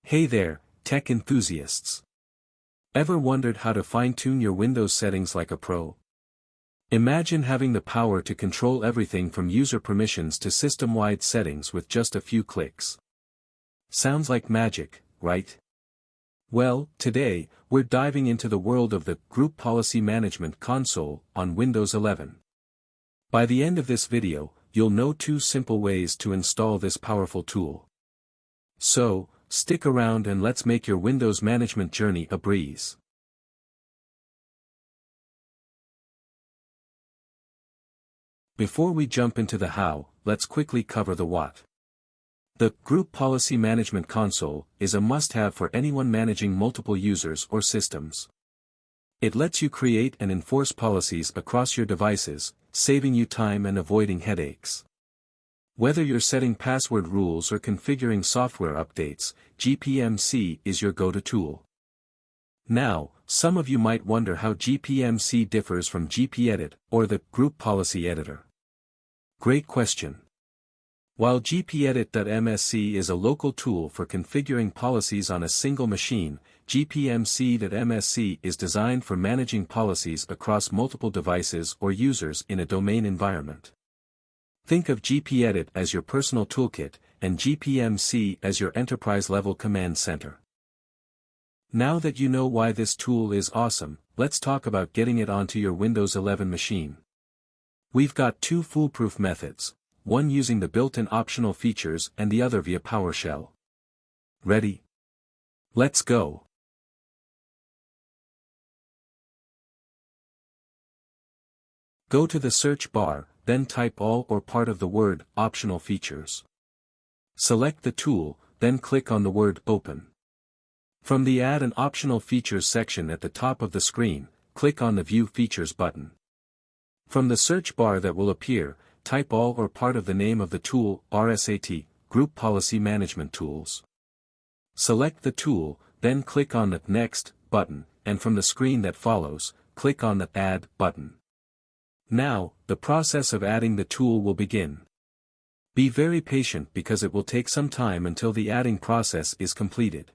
Hey there, tech enthusiasts. Ever wondered how to fine-tune your Windows settings like a pro? Imagine having the power to control everything from user permissions to system-wide settings with just a few clicks. Sounds like magic, right? Well, today, we're diving into the world of the Group Policy Management Console on Windows 11. By the end of this video, you'll know 2 simple ways to install this powerful tool. So, stick around and let's make your Windows management journey a breeze. Before we jump into the how, let's quickly cover the what. The Group Policy Management Console is a must-have for anyone managing multiple users or systems. It lets you create and enforce policies across your devices, saving you time and avoiding headaches. Whether you're setting password rules or configuring software updates, GPMC is your go-to tool. Now, some of you might wonder how GPMC differs from GPEdit, or the Group Policy Editor. Great question. While GPEdit.msc is a local tool for configuring policies on a single machine, GPMC.msc is designed for managing policies across multiple devices or users in a domain environment. Think of GPEdit as your personal toolkit, and GPMC as your enterprise-level command center. Now that you know why this tool is awesome, let's talk about getting it onto your Windows 11 machine. We've got 2 foolproof methods, one using the built-in optional features and the other via PowerShell. Ready? Let's go! Go to the search bar, then type all or part of the word Optional Features. Select the tool, then click on the word Open. From the Add an Optional Features section at the top of the screen, click on the View Features button. From the search bar that will appear, type all or part of the name of the tool, RSAT, Group Policy Management Tools. Select the tool, then click on the Next button, and from the screen that follows, click on the Add button. Now, the process of adding the tool will begin. Be very patient because it will take some time until the adding process is completed.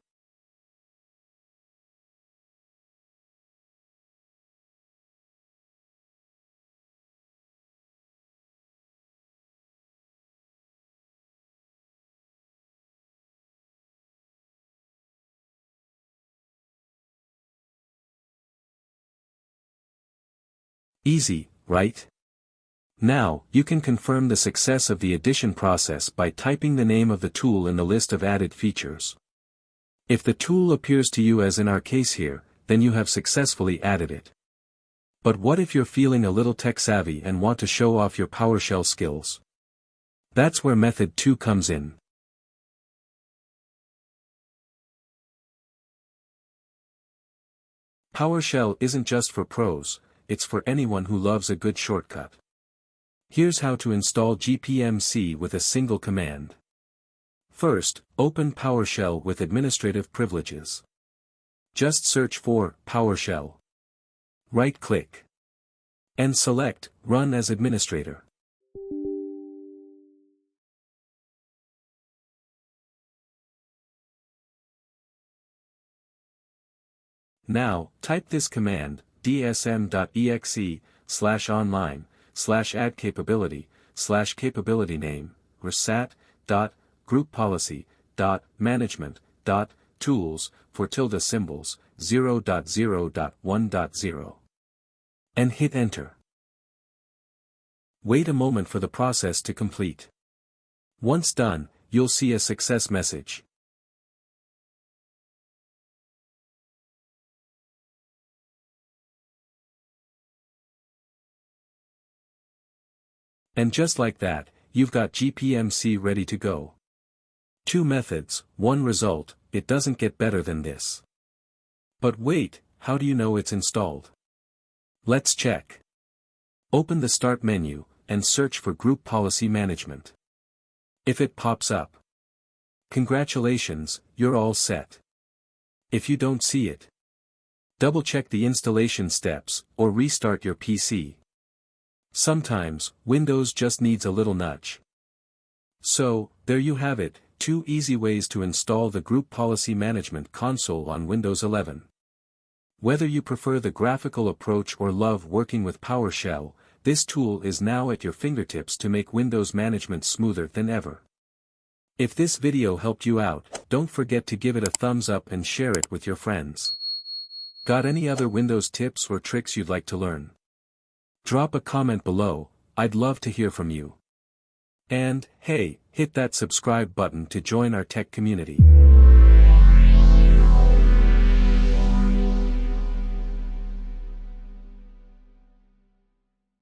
Easy, right? Now, you can confirm the success of the addition process by typing the name of the tool in the list of added features. If the tool appears to you as in our case here, then you have successfully added it. But what if you're feeling a little tech-savvy and want to show off your PowerShell skills? That's where method 2 comes in. PowerShell isn't just for pros, it's for anyone who loves a good shortcut. Here's how to install GPMC with a single command. First, open PowerShell with administrative privileges. Just search for PowerShell. Right-click. And select Run as Administrator. Now, type this command, dsm.exe/online/add-capability/capability name, rsat.grouppolicy.management.tools for ~symbols 0.0.1.0. And hit enter. Wait a moment for the process to complete. Once done, you'll see a success message. And just like that, you've got GPMC ready to go. 2 methods, 1 result, it doesn't get better than this. But wait, how do you know it's installed? Let's check. Open the Start menu, and search for Group Policy Management. If it pops up, congratulations, you're all set. If you don't see it, double-check the installation steps, or restart your PC. Sometimes, Windows just needs a little nudge. So, there you have it, 2 easy ways to install the Group Policy Management console on Windows 11. Whether you prefer the graphical approach or love working with PowerShell, this tool is now at your fingertips to make Windows management smoother than ever. If this video helped you out, don't forget to give it a thumbs up and share it with your friends. Got any other Windows tips or tricks you'd like to learn? Drop a comment below, I'd love to hear from you. And, hey, hit that subscribe button to join our tech community.